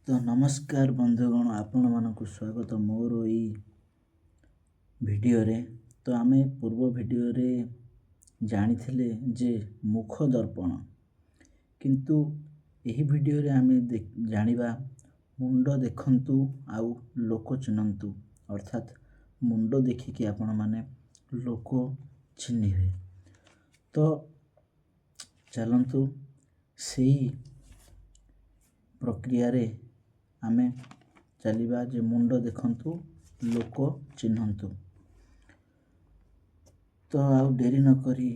ତ ନମସ୍କାର ବନ୍ଧୁଗଣ, ଆପଣମାନଙ୍କୁ ସ୍ୱାଗତ ମୋର ଏଇ ଭିଡ଼ିଓରେ। ତ ଆମେ ପୂର୍ବ ଭିଡ଼ିଓରେ ଜାଣିଥିଲେ ଯେ ମୁଖ ଦର୍ପଣ, କିନ୍ତୁ ଏହି ଭିଡ଼ିଓରେ ଆମେ ଜାଣିବା ମୁଣ୍ଡ ଦେଖନ୍ତୁ ଆଉ ଲୋକ ଚିହ୍ନନ୍ତୁ, ଅର୍ଥାତ୍ ମୁଣ୍ଡ ଦେଖିକି ଆପଣମାନେ ଲୋକ ଚିହ୍ନିବେ। ତ ଚାଲନ୍ତୁ ସେଇ ପ୍ରକ୍ରିୟାରେ ଆମେ ଚାଲିବା ଯେ ମୁଣ୍ଡ ଦେଖନ୍ତୁ ଲୋକ ଚିହ୍ନନ୍ତୁ। ତ ଆଉ ଡେରି ନ କରି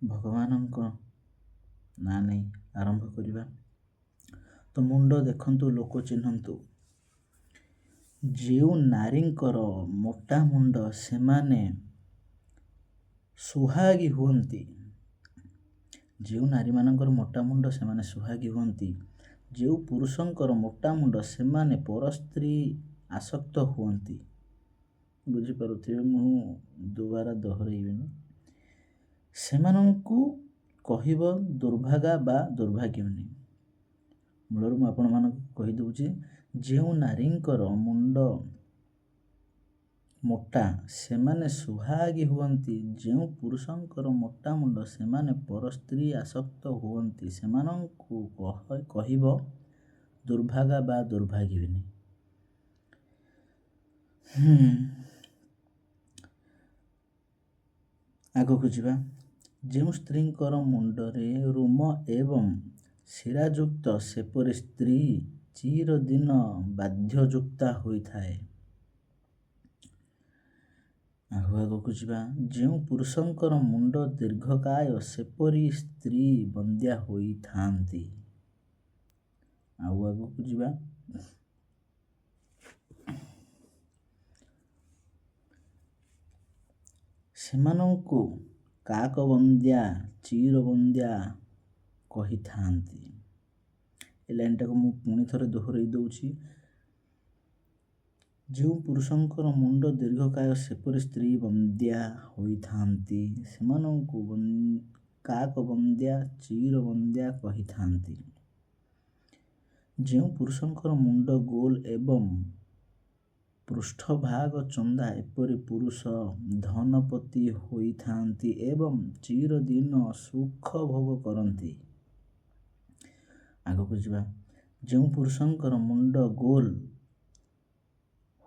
ଭଗବାନଙ୍କ ନାଁ ନେଇ ଆରମ୍ଭ କରିବା। ତ ମୁଣ୍ଡ ଦେଖନ୍ତୁ ଲୋକ ଚିହ୍ନନ୍ତୁ। ଯେଉଁ ନାରୀଙ୍କର ମୋଟା ମୁଣ୍ଡ ସେମାନେ ସୁହାଗୀ ହୁଅନ୍ତି। ଯେଉଁ ନାରୀମାନଙ୍କର ମୋଟା ମୁଣ୍ଡ ସେମାନେ ସୁହାଗୀ ହୁଅନ୍ତି। ଯେଉଁ ପୁରୁଷଙ୍କର ମୋଟା ମୁଣ୍ଡ ସେମାନେ ପର ସ୍ତ୍ରୀ ଆସକ୍ତ ହୁଅନ୍ତି। ବୁଝିପାରୁଥିବେ, ମୁଁ ଦୁବାରା ଦୋହରାଇବିନି। ସେମାନଙ୍କୁ କହିବ ଦୁର୍ଭାଗା ବା ଦୁର୍ଭାଗ୍ୟଣୀ। ମୂଳରୁ ମୁଁ ଆପଣମାନଙ୍କୁ କହିଦେଉଛି, ଯେଉଁ ନାରୀଙ୍କର ମୁଣ୍ଡ ମୋଟା ସେମାନେ ସୁହାଗୀ ହୁଅନ୍ତି। ଯେଉଁ ପୁରୁଷଙ୍କର ମୋଟା ମୁଣ୍ଡ ସେମାନେ ପର ସ୍ତ୍ରୀ ଆସକ୍ତ ହୁଅନ୍ତି। ସେମାନଙ୍କୁ କହିବ ଦୁର୍ଭାଗା ବା ଦୁର୍ଭାଗିନୀ। ଆଗକୁ ଯିବା। ଯେଉଁ ସ୍ତ୍ରୀଙ୍କର ମୁଣ୍ଡରେ ରୁମ ଏବଂ ଶିରାଯୁକ୍ତ ସେପରି ସ୍ତ୍ରୀ ଚିରଦିନ ବାଧ୍ୟଯୁକ୍ତା ହୋଇଥାଏ। ଆଗକୁ ଯିବା। ଯେଉଁ ପୁରୁଷଙ୍କର ମୁଣ୍ଡ ଦୀର୍ଘକାୟ ସେପରି ସ୍ତ୍ରୀ ବନ୍ଧ୍ୟା ହୋଇଥାନ୍ତି। ଆଉ ଆଗକୁ ଯିବା। ସେମାନଙ୍କୁ କାକବନ୍ଧ୍ୟା ଚିରବନ୍ଧ୍ୟା କହିଥାନ୍ତି। ଏ ଲାଇନଟାକୁ ମୁଁ ପୁଣି ଥରେ ଦୋହରାଇ ଦେଉଛି। ଯେଉଁ ପୁରୁଷଙ୍କର ମୁଣ୍ଡ ଦୀର୍ଘକାୟ ସେପରି ସ୍ତ୍ରୀ ବନ୍ଧ୍ୟା ହୋଇଥାନ୍ତି। ସେମାନଙ୍କୁ କାକବନ୍ଧ୍ୟା ଚିରବନ୍ଧ୍ୟା କହିଥାନ୍ତି। ଯେଉଁ ପୁରୁଷଙ୍କର ମୁଣ୍ଡ ଗୋଲ ଏବଂ ପୃଷ୍ଠଭାଗ ଚନ୍ଦା ଏପରି ପୁରୁଷ ଧନପତି ହୋଇଥାନ୍ତି ଏବଂ ଚିରଦିନ ସୁଖ ଭୋଗ କରନ୍ତି। ଆଗକୁ ଯିବା। ଯେଉଁ ପୁରୁଷଙ୍କର ମୁଣ୍ଡ ଗୋଲ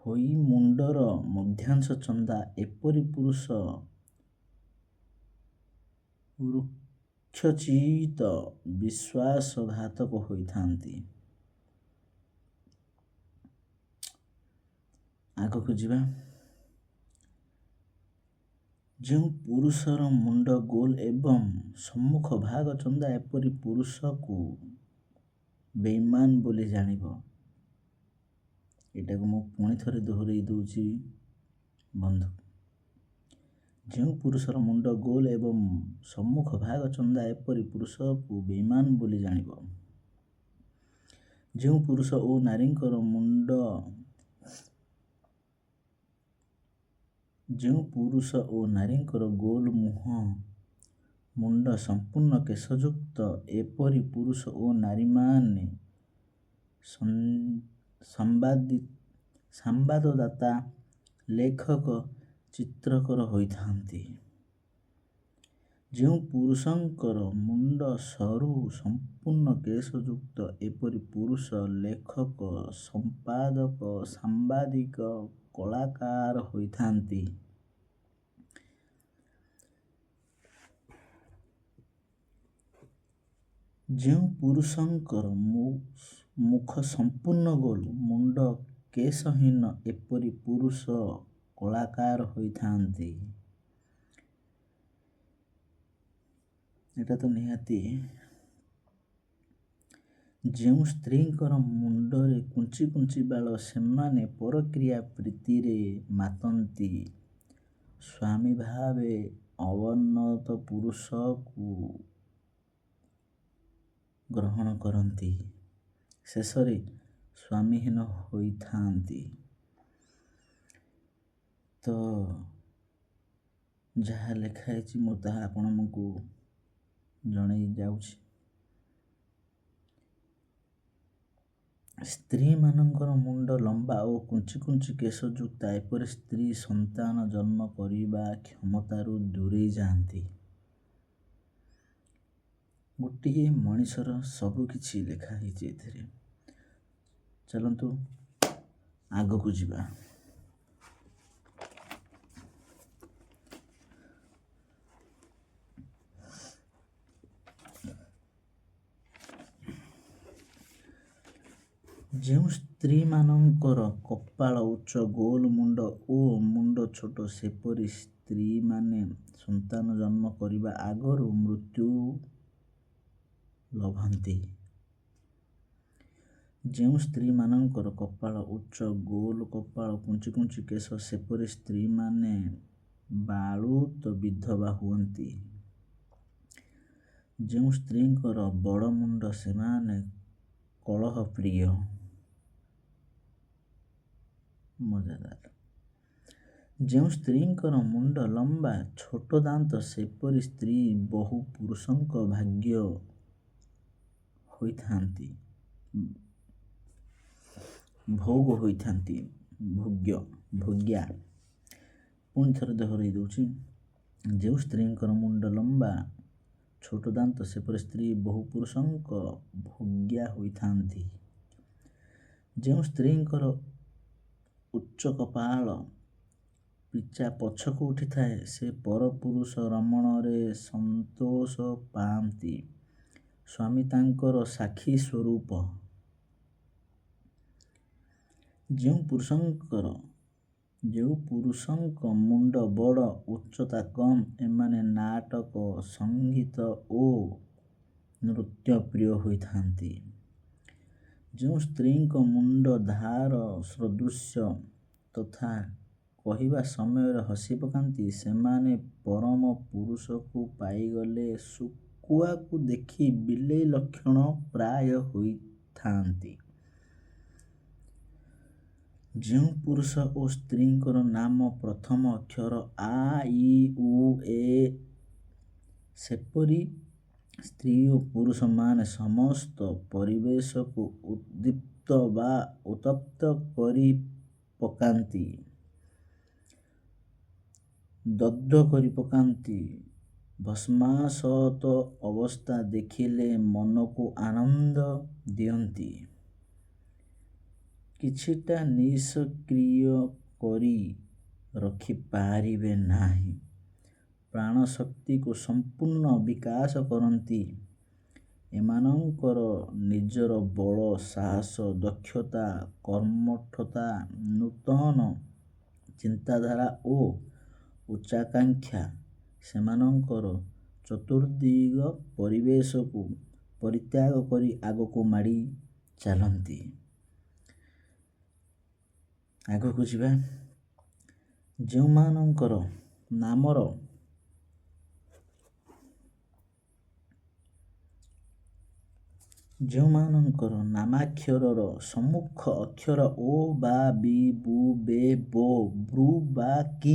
ହୋଇ ମୁଣ୍ଡର ମଧ୍ୟାଂଶ ଚନ୍ଦା ଏପରି ପୁରୁଷ ବୃକ୍ଷଚିତ ବିଶ୍ୱାସଘାତକ ହୋଇଥାନ୍ତି। ଆଗକୁ ଯିବା। ଯେଉଁ ପୁରୁଷର ମୁଣ୍ଡ ଗୋଲ ଏବଂ ସମ୍ମୁଖ ଭାଗ ଚନ୍ଦା ଏପରି ପୁରୁଷକୁ ବେଇମାନ ବୋଲି ଜାଣିବ। ଏଟାକୁ ମୁଁ ପୁଣି ଥରେ ଦୋହରାଇ ଦେଉଛି ବନ୍ଧୁ। ଯେଉଁ ପୁରୁଷର ମୁଣ୍ଡ ଗୋଲ ଏବଂ ସମ୍ମୁଖ ଭାଗ ଚନ୍ଦା ଏପରି ପୁରୁଷକୁ ବେଇମାନ ବୋଲି ଜାଣିବ। ଯେଉଁ ପୁରୁଷ ଓ ନାରୀଙ୍କର ଗୋଲ ମୁଣ୍ଡ ସମ୍ପୂର୍ଣ୍ଣ କେଶଯୁକ୍ତ ଏପରି ପୁରୁଷ ଓ ନାରୀମାନେ ସମ୍ବାଦଦାତା ଲେଖକ ଚିତ୍ରକର ହୋଇଥାନ୍ତି। ଯେଉଁ ପୁରୁଷଙ୍କର ମୁଣ୍ଡ ସରୁ ସମ୍ପୂର୍ଣ୍ଣ କେଶଯୁକ୍ତ ଏପରି ପୁରୁଷ ଲେଖକ ସମ୍ପାଦକ ସାମ୍ବାଦିକ କଳାକାର ହୋଇଥାନ୍ତି। ଯେଉଁ ପୁରୁଷଙ୍କର ମୁଖ ସମ୍ପୂର୍ଣ୍ଣ ଗୋଲ ମୁଣ୍ଡ କେଶହୀନ ଏପରି ପୁରୁଷ କଳାକାର ହୋଇଥାନ୍ତି। ଏଟା ତ ନିହାତି। ଯେଉଁ ସ୍ତ୍ରୀଙ୍କର ମୁଣ୍ଡରେ କୁଞ୍ଚି କୁଞ୍ଚି ବାଳ ସେମାନେ ପରକ୍ରିୟା ପ୍ରୀତିରେ ମାତନ୍ତି। ସ୍ୱାମୀ ଭାବେ ଅବନତ ପୁରୁଷକୁ ଗ୍ରହଣ କରନ୍ତି। ଶେଷରେ ସ୍ୱାମୀହୀନ ହୋଇଥାନ୍ତି। ତ ଯାହା ଲେଖା ହେଇଛି ମୁଁ ତାହା ଆପଣଙ୍କୁ ଜଣାଇ ଯାଉଛି। ସ୍ତ୍ରୀମାନଙ୍କର ମୁଣ୍ଡ ଲମ୍ବା ଓ କୁଞ୍ଚି କୁଞ୍ଚି କେଶଯୁକ୍ତା। ଏପରି ସ୍ତ୍ରୀ ସନ୍ତାନ ଜନ୍ମ କରିବା କ୍ଷମତାରୁ ଦୂରେଇ ଯାଆନ୍ତି। ଗୋଟିଏ ମଣିଷର ସବୁ କିଛି ଲେଖା ହେଇଛି ଏଥିରେ। ଚାଲନ୍ତୁ ଆଗକୁ ଯିବା। ଯେଉଁ ସ୍ତ୍ରୀମାନଙ୍କର କପାଳ ଉଚ୍ଚ, ଗୋଲ ମୁଣ୍ଡ ଓ ମୁଣ୍ଡ ଛୋଟ, ସେପରି ସ୍ତ୍ରୀମାନେ ସନ୍ତାନ ଜନ୍ମ କରିବା ଆଗରୁ ମୃତ୍ୟୁ ଲଭନ୍ତି। ଯେଉଁ ସ୍ତ୍ରୀମାନଙ୍କର କପାଳ ଉଚ୍ଚ, ଗୋଲ କପାଳ, କୁଞ୍ଚି କୁଞ୍ଚି କେଶ, ସେପରି ସ୍ତ୍ରୀମାନେ ବାଳୁତ ବିଧବା ହୁଅନ୍ତି। ଯେଉଁ ସ୍ତ୍ରୀଙ୍କର ବଡ଼ ମୁଣ୍ଡ, ସେମାନେ କଳହ ପ୍ରିୟ। ମଜାଦାର। ଯେଉଁ ସ୍ତ୍ରୀଙ୍କର ମୁଣ୍ଡ ଲମ୍ବା, ଛୋଟ ଦାନ୍ତ, ସେପରି ସ୍ତ୍ରୀ ବହୁ ପୁରୁଷଙ୍କ ଭାଗ୍ୟ ହୋଇଥାନ୍ତି। ଭୋଗ ହୋଇଥାନ୍ତି। ଭୋଗ୍ୟା। ପୁଣି ଥରେ ଦୋହରାଇ ଦେଉଛି। ଯେଉଁ ସ୍ତ୍ରୀଙ୍କର ମୁଣ୍ଡ ଲମ୍ବା, ଛୋଟ ଦାନ୍ତ, ସେପରି ସ୍ତ୍ରୀ ବହୁ ପୁରୁଷଙ୍କ ଭୋଗ୍ୟା ହୋଇଥାନ୍ତି। ଯେଉଁ ସ୍ତ୍ରୀଙ୍କର ଉଚ୍ଚ କପାଳ, ପିଚା ପଛକୁ ଉଠିଥାଏ, ସେ ପରପୁରୁଷ ରମଣରେ ସନ୍ତୋଷ ପାଆନ୍ତି। ସ୍ୱାମୀ ତାଙ୍କର ସାକ୍ଷୀ ସ୍ୱରୂପ। ଯେଉଁ ପୁରୁଷଙ୍କ ମୁଣ୍ଡ ବଡ଼, ଉଚ୍ଚତା କମ୍, ଏମାନେ ନାଟକ, ସଙ୍ଗୀତ ଓ ନୃତ୍ୟ ପ୍ରିୟ ହୋଇଥାନ୍ତି। ଯେଉଁ ସ୍ତ୍ରୀଙ୍କ ମୁଣ୍ଡ ଧାର ସଦୃଶ ତଥା କହିବା ସମୟରେ ହସି ପକାନ୍ତି, ସେମାନେ ପରମ ପୁରୁଷକୁ ପାଇଗଲେ ଶୁକୁଆକୁ ଦେଖି ବିଲେଇ ଲକ୍ଷଣ ପ୍ରାୟ ହୋଇଥାନ୍ତି। ଯେଉଁ ପୁରୁଷ ଓ ସ୍ତ୍ରୀଙ୍କର ନାମ ପ୍ରଥମ ଅକ୍ଷର ଆ, ଇ, ଉ, ଏ, ସେପରି ସ୍ତ୍ରୀ ଓ ପୁରୁଷମାନେ ସମସ୍ତ ପରିବେଶକୁ ଉଦ୍ଦୀପ୍ତ ବା ଉତ୍ତପ୍ତ କରି ପକାନ୍ତି, ଦଗ୍ଧ କରି ପକାନ୍ତି। ଭସ୍ମାସକ୍ତ ଅବସ୍ଥା ଦେଖିଲେ ମନକୁ ଆନନ୍ଦ ଦିଅନ୍ତି। କିଛିଟା ନିଷ୍କ୍ରିୟ କରି ରଖିପାରିବେ ନାହିଁ। ପ୍ରାଣଶକ୍ତିକୁ ସମ୍ପୂର୍ଣ୍ଣ ବିକାଶ କରନ୍ତି। ଏମାନଙ୍କର ନିଜର ବଳ, ସାହସ, ଦକ୍ଷତା, କର୍ମଠତା, ନୂତନ ଚିନ୍ତାଧାରା ଓ ଉଚ୍ଚାକାଂକ୍ଷା ସେମାନଙ୍କର ଚତୁର୍ଦ୍ଦିଗ ପରିବେଶକୁ ପରିତ୍ୟାଗ କରି ଆଗକୁ ମାଡ଼ି ଚାଲନ୍ତି। ଆଗକୁ ଯିବା। ଯେଉଁମାନଙ୍କର ନାମାକ୍ଷରର ସମ୍ମୁଖ ଅକ୍ଷର ଓ ବା, ବି, ବୁ, ବେ, ବୋ, ବୃ ବା କି,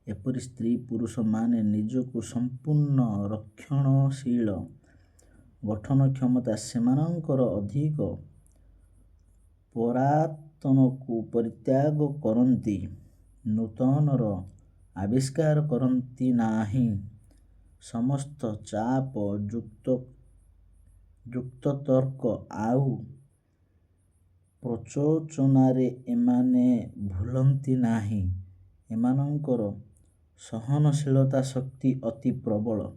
ଏପରି ସ୍ତ୍ରୀ ପୁରୁଷମାନେ ନିଜକୁ ସମ୍ପୂର୍ଣ୍ଣ ରକ୍ଷଣଶୀଳ। ଗଠନ କ୍ଷମତା ସେମାନଙ୍କର ଅଧିକ। ପୁରାତନକୁ ପରିତ୍ୟାଗ କରନ୍ତି। ନୂତନର ଆବିଷ୍କାର କରନ୍ତି ନାହିଁ। ସମସ୍ତ ଚାପ, ଯୁକ୍ତତର୍କ ଆଉ ପ୍ରଚୋଚନାରେ ଏମାନେ ଭୁଲନ୍ତି ନାହିଁ। ଏମାନଙ୍କର ସହନଶୀଳତା ଶକ୍ତି ଅତି ପ୍ରବଳ।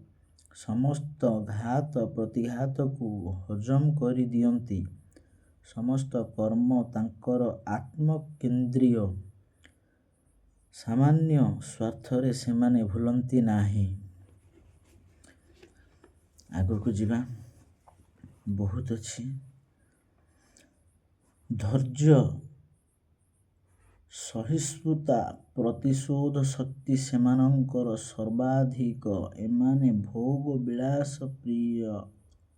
ସମସ୍ତ ଘାତ ପ୍ରତିଘାତକୁ ହଜମ କରି ଦିଅନ୍ତି। ସମସ୍ତ କର୍ମ ତାଙ୍କର ଆତ୍ମକେନ୍ଦ୍ରୀୟ। ସାମାନ୍ୟ ସ୍ୱାର୍ଥରେ ସେମାନେ ଭୁଲନ୍ତି ନାହିଁ। ଆଗକୁ ଯିବା। ବହୁତ ଅଛି। ଧୈର୍ଯ୍ୟ, ସହିଷ୍ଣୁତା, ପ୍ରତିଶୋଧ ଶକ୍ତି ସେମାନଙ୍କର ସର୍ବାଧିକ। ଏମାନେ ଭୋଗ ବିଳାସ ପ୍ରିୟ,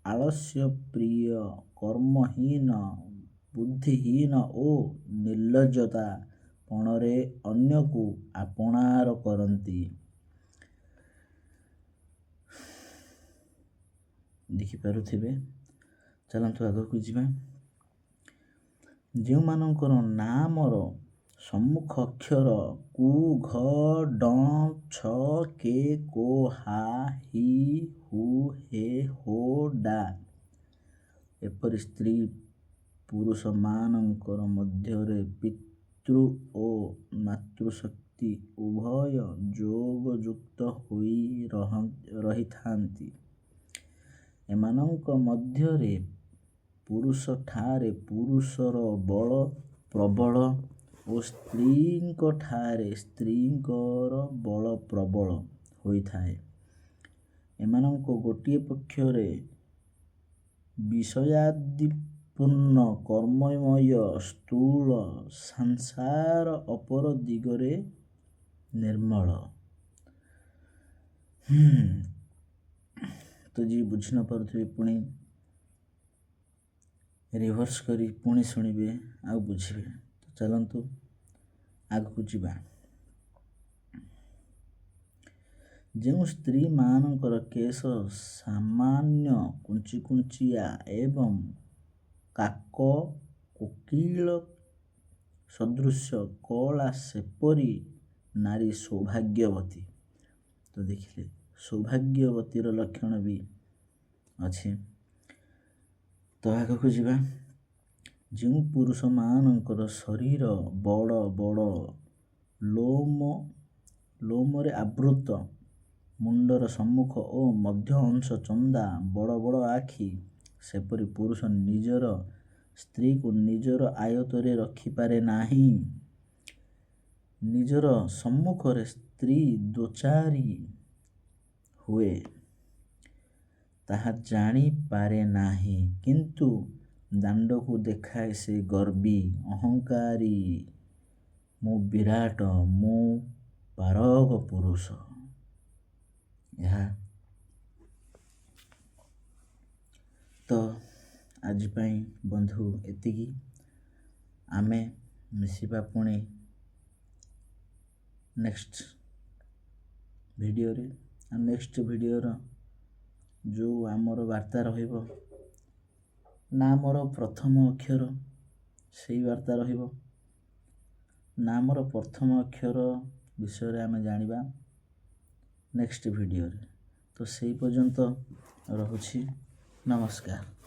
ଆଳସ୍ୟ ପ୍ରିୟ, କର୍ମହୀନ, ବୁଦ୍ଧିହୀନ ଓ ନିର୍ଲଜ୍ଜତା ପଣରେ ଅନ୍ୟକୁ ଆପଣାର କରନ୍ତି। ଦେଖିପାରୁଥିବେ। ଚାଲନ୍ତୁ ଆଗକୁ ଯିବା। ଯେଉଁମାନଙ୍କର ନାମର ସମ୍ମୁଖ ଅକ୍ଷର କୁ, ଘ, ଡ଼, ଛ, କେ, କୋ, ହା, ହି, ହୁ, ହେ, ହୋ, ଡା ଏପରି ସ୍ତ୍ରୀ ପୁରୁଷମାନଙ୍କର ମଧ୍ୟରେ ପିତୃ ଓ ମାତୃଶକ୍ତି ଉଭୟ ଯୋଗଯୁକ୍ତ ହୋଇ ରହିଥାନ୍ତି। ଏମାନଙ୍କ ମଧ୍ୟରେ ପୁରୁଷଠାରେ ପୁରୁଷର ବଳ ପ୍ରବଳ ଓ ସ୍ତ୍ରୀଙ୍କଠାରେ ସ୍ତ୍ରୀଙ୍କର ବଳ ପ୍ରବଳ ହୋଇଥାଏ। ଏମାନଙ୍କ ଗୋଟିଏ ପକ୍ଷରେ ବିଷୟାଦିପୂର୍ଣ୍ଣ କର୍ମମୟ ସ୍ଥୂଳ ସଂସାର, ଅପର ଦିଗରେ ନିର୍ମଳ। ତ ଯିଏ ବୁଝି ନ ପାରୁଥିବେ ପୁଣି ରିଭର୍ସ କରି ପୁଣି ଶୁଣିବେ ଆଉ ବୁଝିବେ। ତ ଚାଲନ୍ତୁ ଆଗକୁ ଯିବା। ଯେଉଁ ସ୍ତ୍ରୀମାନଙ୍କର କେଶ ସାମାନ୍ୟ କୁଞ୍ଚକୁଞ୍ଚିଆ ଏବଂ କାକ କୋକିଳ ସଦୃଶ କଳା ସେପରି ନାରୀ ସୌଭାଗ୍ୟବତୀ। ତ ଦେଖିଲେ ସୌଭାଗ୍ୟବତୀର ଲକ୍ଷଣ ବି ଅଛି। ତ ଆଗକୁ ଯିବା। ଯେଉଁ ପୁରୁଷମାନଙ୍କର ଶରୀର ବଡ଼ ବଡ଼ ଲୋମରେ ଆବୃତ, ମୁଣ୍ଡର ସମ୍ମୁଖ ଓ ମଧ୍ୟ ଅଂଶ ଚନ୍ଦା, ବଡ଼ ବଡ଼ ଆଖି, ସେପରି ପୁରୁଷ ନିଜର ସ୍ତ୍ରୀକୁ ନିଜର ଆୟତ୍ତରେ ରଖିପାରେ ନାହିଁ। ନିଜର ସମ୍ମୁଖରେ ସ୍ତ୍ରୀ ଦୋଚାରୀ ହୁଏ ତାହା ଜାଣିପାରେ ନାହିଁ, କିନ୍ତୁ ଦାଣ୍ଡକୁ ଦେଖାଏ ସେ ଗର୍ବୀ, ଅହଙ୍କାରୀ, ମୁଁ ବିରାଟ, ମୁଁ ପାରଗ ପୁରୁଷ। ଏହା ତ ଆଜି ପାଇଁ ବନ୍ଧୁ ଏତିକି। ଆମେ ମିଶିବା ପୁଣି ନେକ୍ସଟ ଭିଡ଼ିଓରେ। ଆଉ ନେକ୍ସଟ ଭିଡ଼ିଓର ଯେଉଁ ଆମର ବାର୍ତ୍ତା ରହିବ, ନାମର ପ୍ରଥମ ଅକ୍ଷର ସେଇ ବାର୍ତ୍ତା ରହିବ। ନାମର ପ୍ରଥମ ଅକ୍ଷର ବିଷୟରେ ଆମେ ଜାଣିବା ନେକ୍ସଟ ଭିଡ଼ିଓରେ। ତ ସେଇ ପର୍ଯ୍ୟନ୍ତ ରହୁଛି। ନମସ୍କାର।